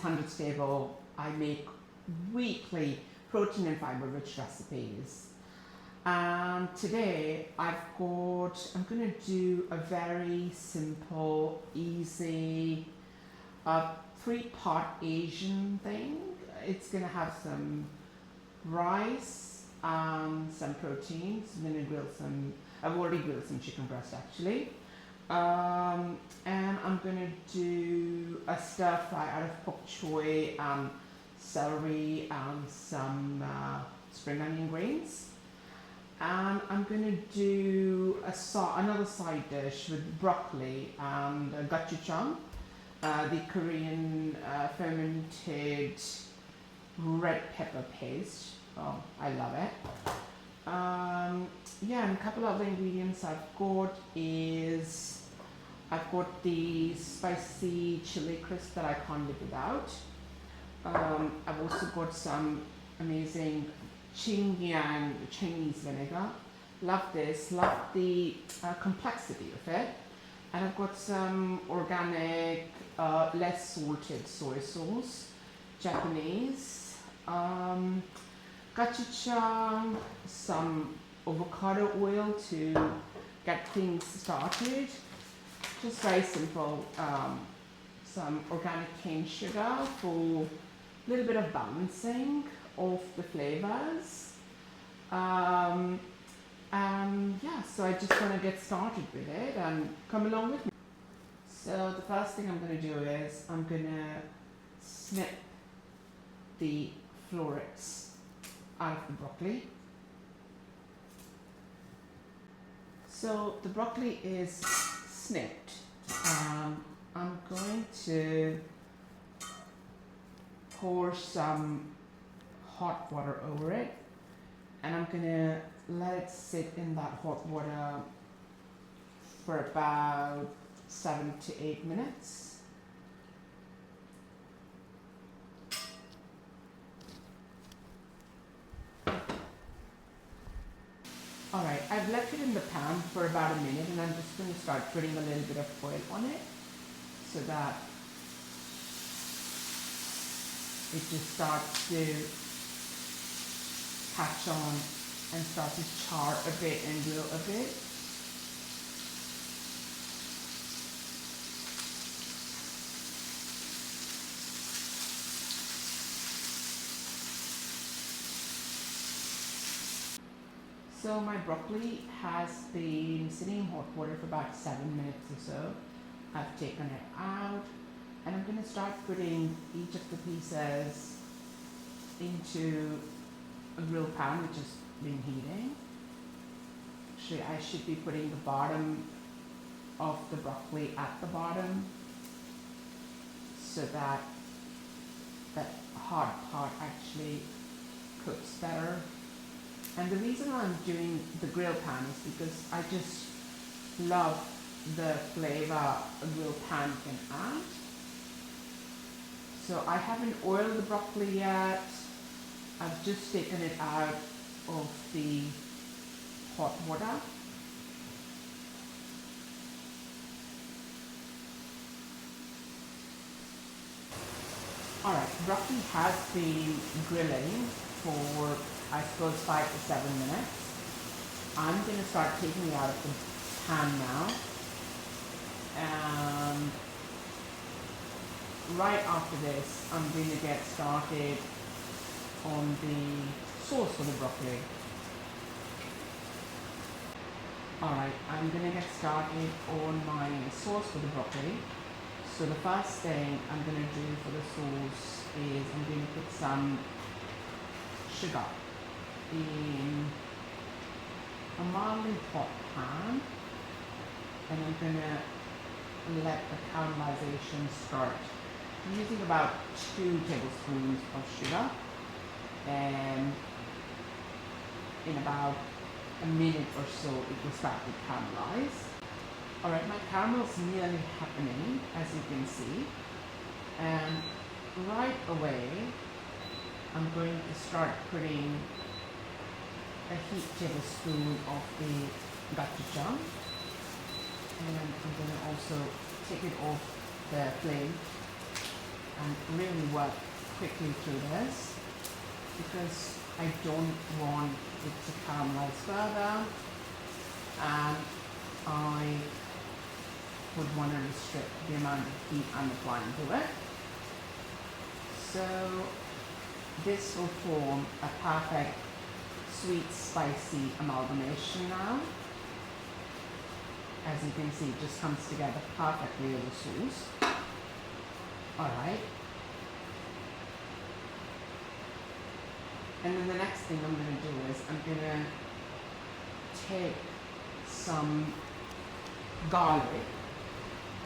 100 Stable. I make weekly protein and fiber rich recipes. And today I'm going to do a very simple, easy, 3-pot Asian thing. It's going to have some rice and some proteins. I'm going to grill some, I've already grilled some chicken breast actually. And I'm going to do a stir fry out of bok choy and celery and some spring onion greens. And I'm going to do another side dish with broccoli and gochujang, the Korean fermented red pepper paste. Oh, I love it. Yeah, and a couple of the ingredients I've got the spicy chili crisp that I can't live without. I've also got some amazing Qingyang Chinese vinegar. Love this, love the complexity of it. And I've got some organic, less salted soy sauce, Japanese, gochujang, some avocado oil to get things started. Just very simple. Some organic cane sugar for a little bit of balancing of the flavors. And yeah, so I just want to get started with it and come along with me. So the first thing I'm going to do is I'm going to snip the florets out of the broccoli. So the broccoli is snipped. I'm going to pour some hot water over it, and I'm going to let it sit in that hot water for about 7 to 8 minutes. Alright, I've left it in the pan for about a minute, and I'm just going to start putting a little bit of oil on it so that it just starts to catch on and start to char a bit and grill a bit. So my broccoli has been sitting in hot water for about 7 minutes or so. I've taken it out, and I'm going to start putting each of the pieces into a grill pan which has been heating. Actually, I should be putting the bottom of the broccoli at the bottom so that that hot part actually cooks better. And the reason I'm doing the grill pan is because I just love the flavor a grill pan can add. So I haven't oiled the broccoli yet. I've just taken it out of the hot water. Alright, broccoli has been grilling for I suppose 5 to 7 minutes. I'm going to start taking it out of the pan now. And right after this, I'm going to get started on the sauce for the broccoli. Alright, I'm going to get started on my sauce for the broccoli. So the first thing I'm going to do for the sauce is I'm going to put some sugar in a mildly hot pan, and I'm going to let the caramelization start. I'm using about 2 tablespoons of sugar, and in about a minute or so it will start to caramelize. Alright, my caramel is nearly happening, as you can see, and right away I'm going to start putting a heaped tablespoon of the gochujang, and I'm going to also take it off the flame and really work quickly through this because I don't want it to caramelize further, and I would want to restrict the amount of heat I'm applying to it. So this will form a perfect sweet spicy amalgamation now. As you can see, it just comes together perfectly with the sauce. Alright. And then the next thing I'm going to do is I'm going to take some garlic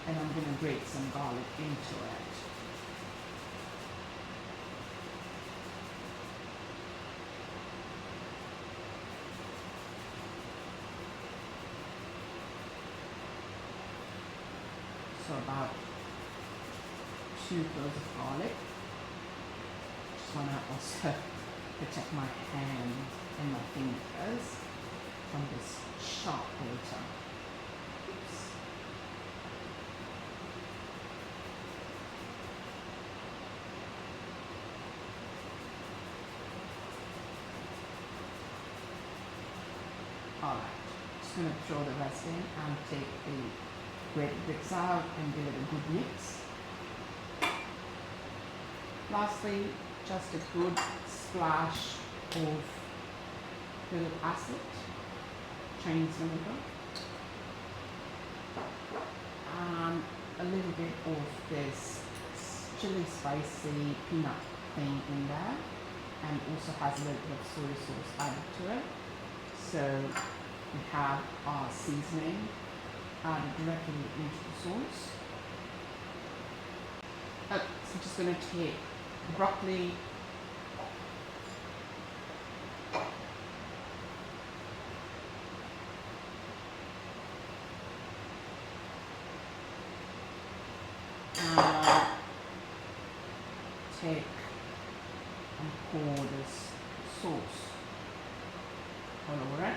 and I'm going to grate some garlic into it. So about 2 cloves of garlic. Just want to also protect my hand and my fingers from this sharp water. Oops. Alright, just going to throw the rest in and take the grated bits out and give it a good mix. Lastly, just a good splash of little acid, Chinese vinegar, and a little bit of this chili spicy peanut thing in there, and also has a little bit of soy sauce added to it. So we have our seasoning added directly into the sauce. So I'm just going to take the broccoli, and take and pour this sauce all over it.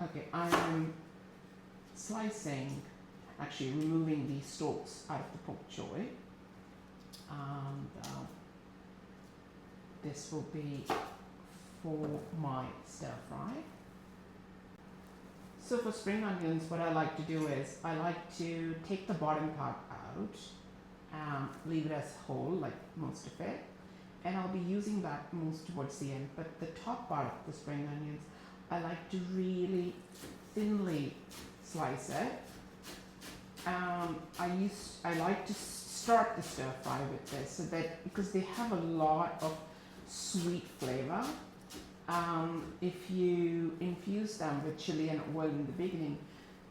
Okay, I'm slicing, actually removing the stalks out of the bok choy, and this will be for my stir fry. So for spring onions, what I like to do is I like to take the bottom part out and leave it as whole, like most of it, and I'll be using that most towards the end. But the top part of the spring onions, I like to really thinly slice it. I like to start the stir fry with this, so that because they have a lot of sweet flavor. If you infuse them with chili and oil in the beginning,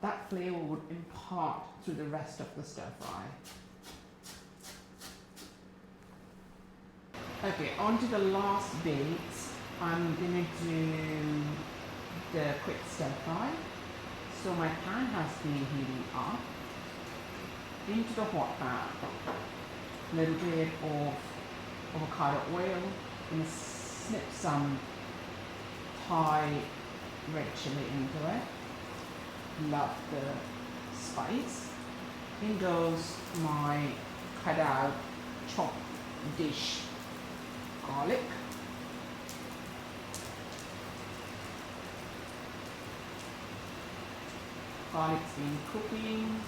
that flavor would impart through the rest of the stir fry. Okay, on to the last bit. I'm going to do the quick stir fry. So my pan has been heating up. Into the hot pan, a little bit of avocado oil, and snip some Thai red chili into it. Love the spice. In goes my cut out chopped dish garlic. Garlic's been cooking,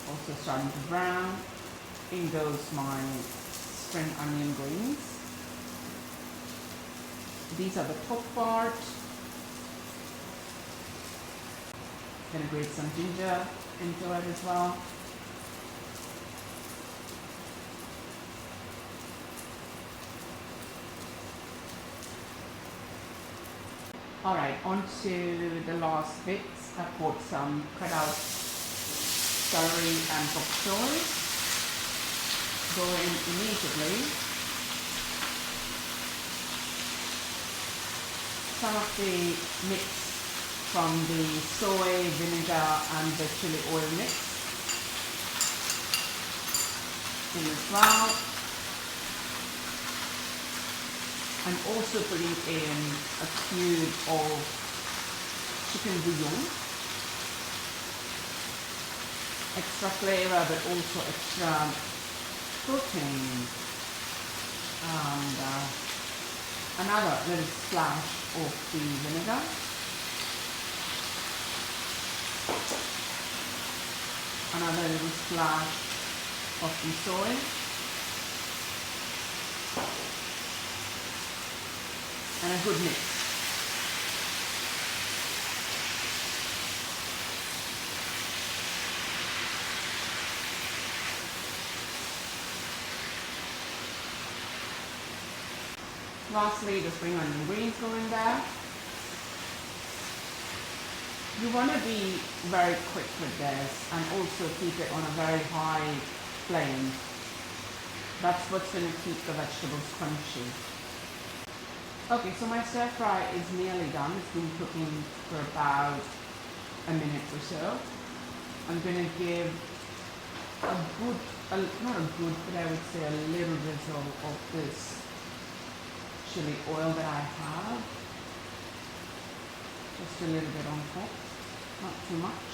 also starting to brown. In goes my spring onion greens. These are the top part. Gonna grate some ginger into it as well. Alright, on to the last bits. I put some cut out savory and bok choy. Go in immediately. Some of the mix from the soy, vinegar and the chili oil mix. in as well. I'm also putting in a cube of chicken bouillon. Extra flavor but also extra protein. And another little splash of the vinegar. Another little splash of the soy. And a good mix. Lastly, the spring onion greens go in there. You want to be very quick with this and also keep it on a very high flame. That's what's going to keep the vegetables crunchy. Okay, so my stir fry is nearly done. It's been cooking for about a minute or so. I'm going to give not a good, but I would say a little drizzle of this chili oil that I have. Just a little bit on top, not too much.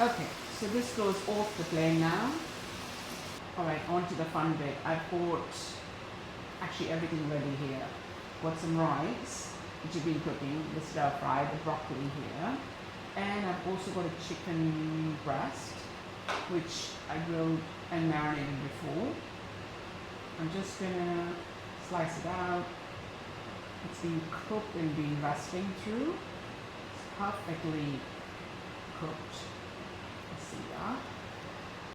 Okay, so this goes off the flame now. Alright, on to the fun bit. I've got actually everything ready here. Got some rice, which you've been cooking, the stir fry, the broccoli here. And I've also got a chicken breast, which I grilled and marinated before. I'm just gonna slice it out. It's been cooked and been resting through. It's perfectly